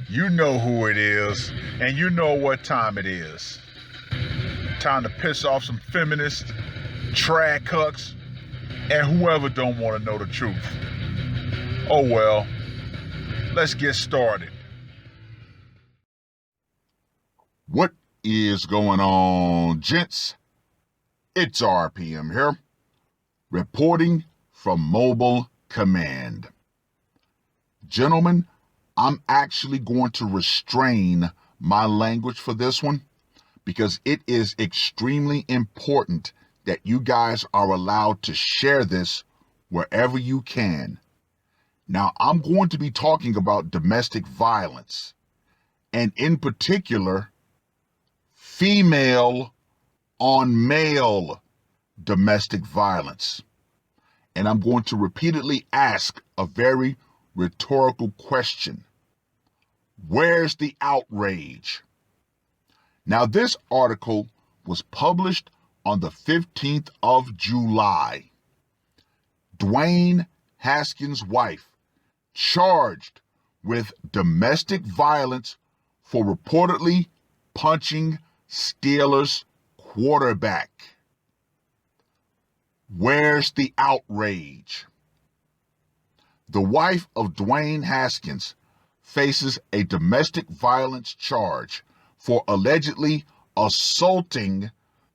You know who it is, and you know what time it is. Time to piss off some feminists, trad cucks, and whoever don't want to know the truth. Oh well, let's get started. What is going on, gents? It's R.P.M. here, reporting from Mobile Command. Gentlemen, I'm actually going to restrain my language for this one because it is extremely important that you guys are allowed to share this wherever you can. Now, I'm going to be talking about domestic violence, and in particular, female on male domestic violence. And I'm going to repeatedly ask a very rhetorical question. Where's the outrage? Now, this article was published on the 15th of July. Dwayne Haskins' wife charged with domestic violence for reportedly punching Steelers quarterback. Where's the outrage? The wife of Dwayne Haskins faces a domestic violence charge for allegedly assaulting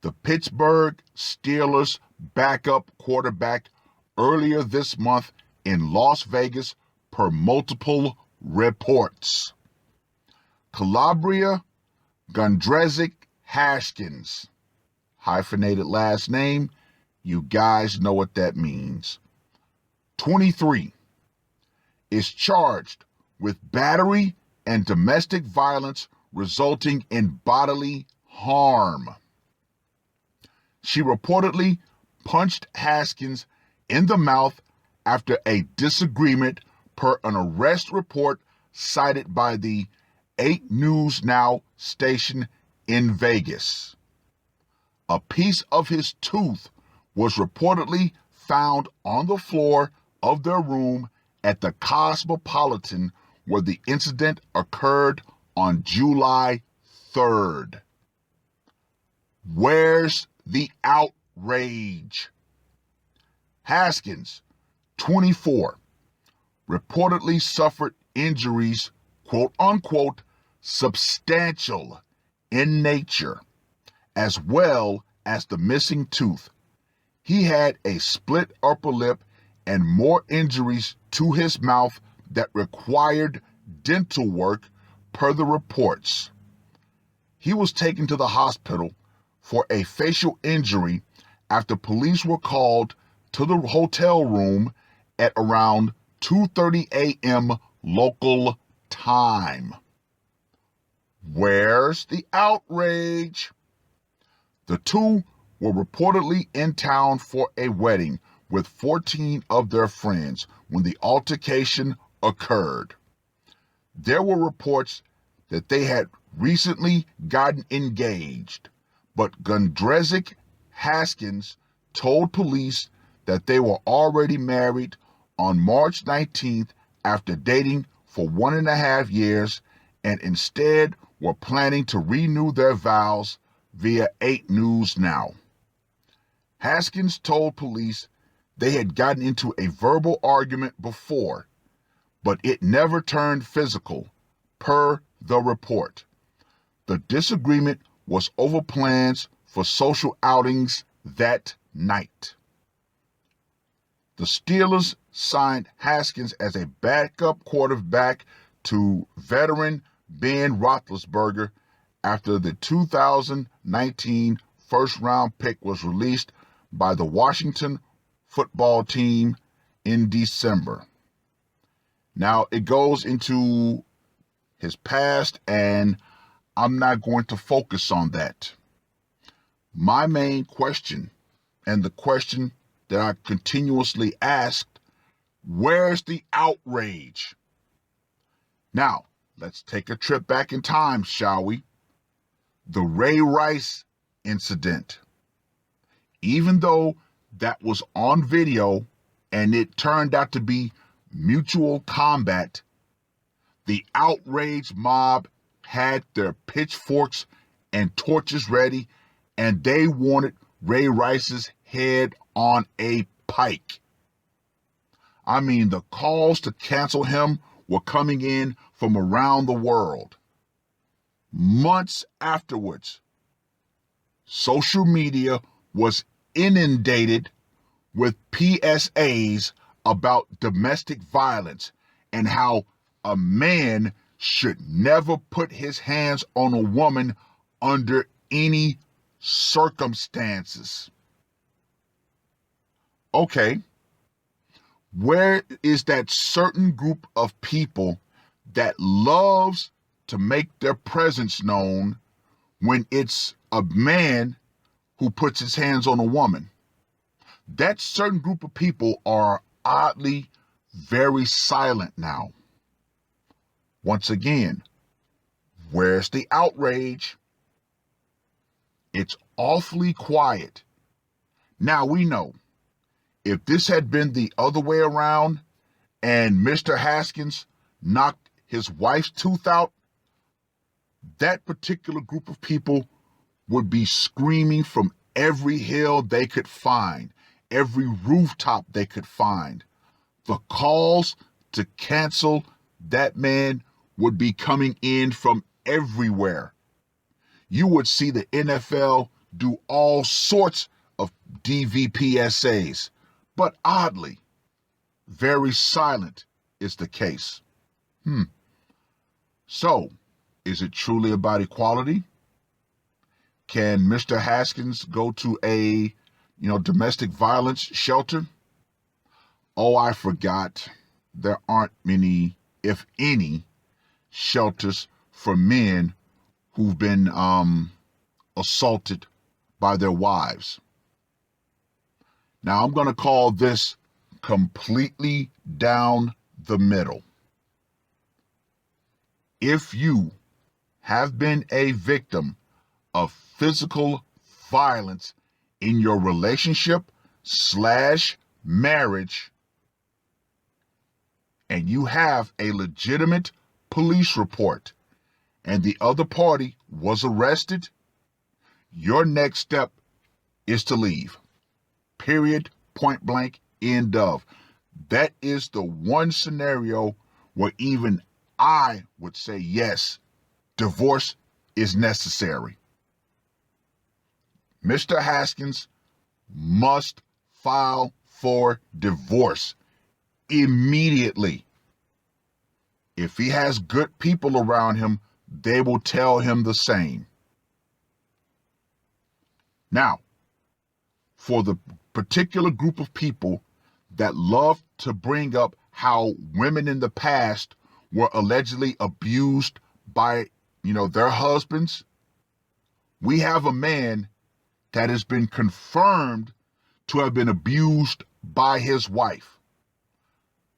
the Pittsburgh Steelers backup quarterback earlier this month in Las Vegas per multiple reports. Calabria Gondrezic Haskins, hyphenated last name, you guys know what that means, 23, is charged with battery and domestic violence resulting in bodily harm. She reportedly punched Haskins in the mouth after a disagreement per an arrest report cited by the 8 News Now station in Vegas. A piece of his tooth was reportedly found on the floor of their room at the Cosmopolitan where the incident occurred on July 3rd. Where's the outrage? Haskins, 24, reportedly suffered injuries, quote unquote, substantial in nature, as well as the missing tooth. He had a split upper lip and more injuries to his mouth that required dental work per the reports. He was taken to the hospital for a facial injury after police were called to the hotel room at around 2:30 a.m. local time. Where's the outrage? The two were reportedly in town for a wedding with 14 of their friends when the altercation occurred. There were reports that they had recently gotten engaged, but Gondrezic Haskins told police that they were already married on March 19th after dating for 1.5 years and instead were planning to renew their vows via 8 News Now. Haskins told police they had gotten into a verbal argument before, but it never turned physical, per the report. The disagreement was over plans for social outings that night. The Steelers signed Haskins as a backup quarterback to veteran Ben Roethlisberger after the 2019 first-round pick was released by the Washington football team in December. Now, it goes into his past, and I'm not going to focus on that. My main question, and the question that I continuously asked, where's the outrage? Now, let's take a trip back in time, shall we? The Ray Rice incident. Even though that was on video and it turned out to be mutual combat, the outraged mob had their pitchforks and torches ready, and they wanted Ray Rice's head on a pike. I mean, the calls to cancel him were coming in from around the world. Months afterwards, social media was inundated with PSAs about domestic violence and how a man should never put his hands on a woman under any circumstances. Okay, where is that certain group of people that loves to make their presence known when it's a man who puts his hands on a woman? That certain group of people are oddly very silent now. Once again, where's the outrage? It's awfully quiet. Now we know, if this had been the other way around and Mr. Haskins knocked his wife's tooth out, that particular group of people would be screaming from every hill they could find, every rooftop they could find. The calls to cancel that man would be coming in from everywhere. You would see the NFL do all sorts of DVPSAs, but oddly, very silent is the case. So, is it truly about equality? Can Mr. Haskins go to a, domestic violence shelter? Oh, I forgot. There aren't many, if any, shelters for men who've been assaulted by their wives. Now, I'm going to call this completely down the middle. If you have been a victim of physical violence in your relationship/marriage, and you have a legitimate police report, and the other party was arrested, your next step is to leave. Period, point blank, end of. That is the one scenario where even I would say, yes, divorce is necessary. Mr. Haskins must file for divorce immediately. If he has good people around him, they will tell him the same. Now, for the particular group of people that love to bring up how women in the past were allegedly abused by, their husbands, we have a man that has been confirmed to have been abused by his wife.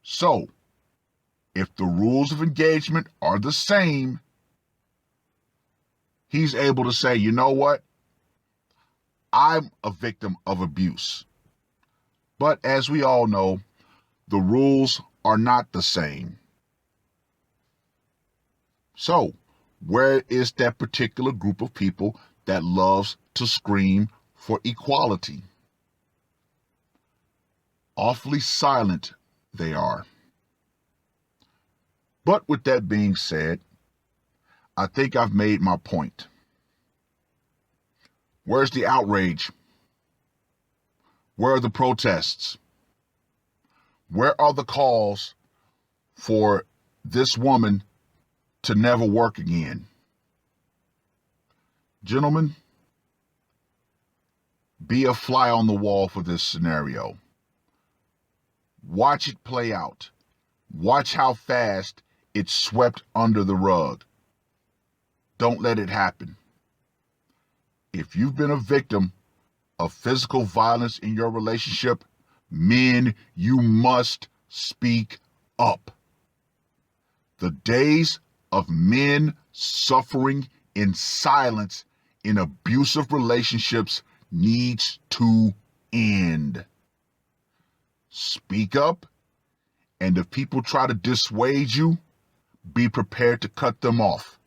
So, if the rules of engagement are the same, he's able to say, you know what? I'm a victim of abuse. But as we all know, the rules are not the same. So, where is that particular group of people that loves to scream for equality? Awfully silent they are. But with that being said, I think I've made my point. Where's the outrage? Where are the protests? Where are the calls for this woman to never work again? Gentlemen, be a fly on the wall for this scenario. Watch it play out. Watch how fast it's swept under the rug. Don't let it happen. If you've been a victim of physical violence in your relationship, men, you must speak up. The days of men suffering in silence in abusive relationships needs to end. Speak up And if people try to dissuade you, be prepared to cut them off.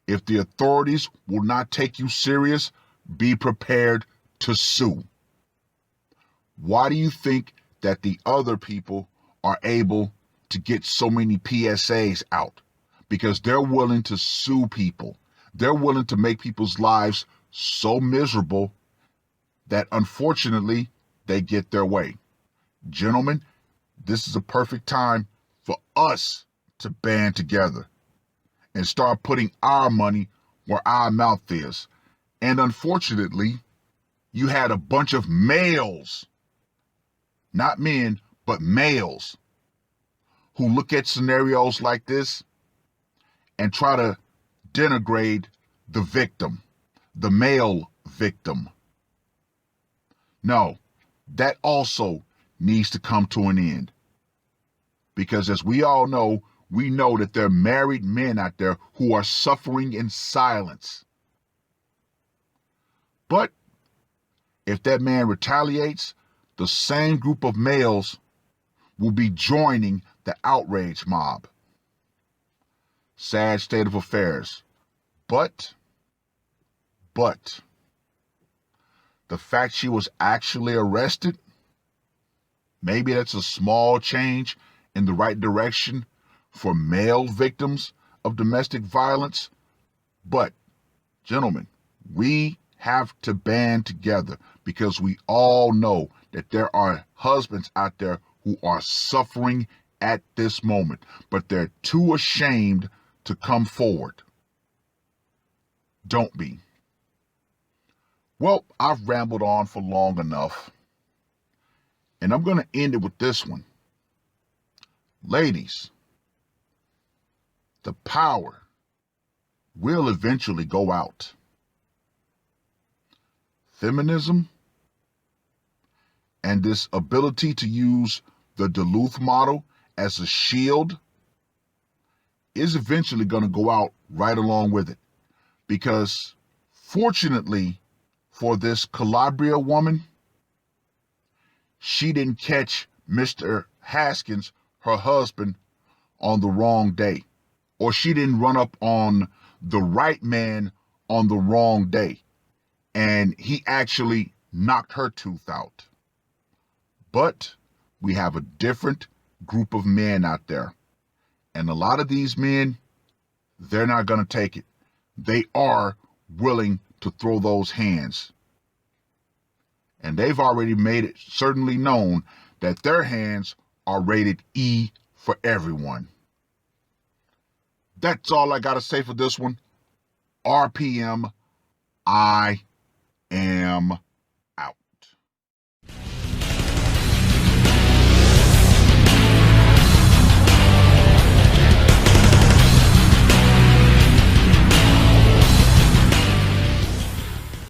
If the authorities will not take you serious, be prepared to sue. Why do you think that the other people are able to get so many PSAs out? Because they're willing to sue people. They're willing to make people's lives so miserable that unfortunately they get their way. Gentlemen, this is a perfect time for us to band together and start putting our money where our mouth is. And unfortunately, you had a bunch of males, not men, but males, who look at scenarios like this and try to denigrate the victim, the male victim. No, that also needs to come to an end. Because as we all know, we know that there are married men out there who are suffering in silence. But if that man retaliates, the same group of males will be joining the outrage mob. Sad state of affairs. But, the fact she was actually arrested, maybe that's a small change in the right direction for male victims of domestic violence. But, gentlemen, we have to band together because we all know that there are husbands out there who are suffering at this moment, but they're too ashamed to come forward. Don't be. Well, I've rambled on for long enough, and I'm going to end it with this one. Ladies, the power will eventually go out. Feminism and this ability to use the Duluth model as a shield is eventually going to go out right along with it. Because fortunately for this Calabria woman, she didn't catch Mr. Haskins, her husband, on the wrong day. Or she didn't run up on the right man on the wrong day. And he actually knocked her tooth out. But we have a different group of men out there. And a lot of these men, they're not going to take it. They are willing to throw those hands. And they've already made it certainly known that their hands are rated E for everyone. That's all I got to say for this one. R.P.M. I am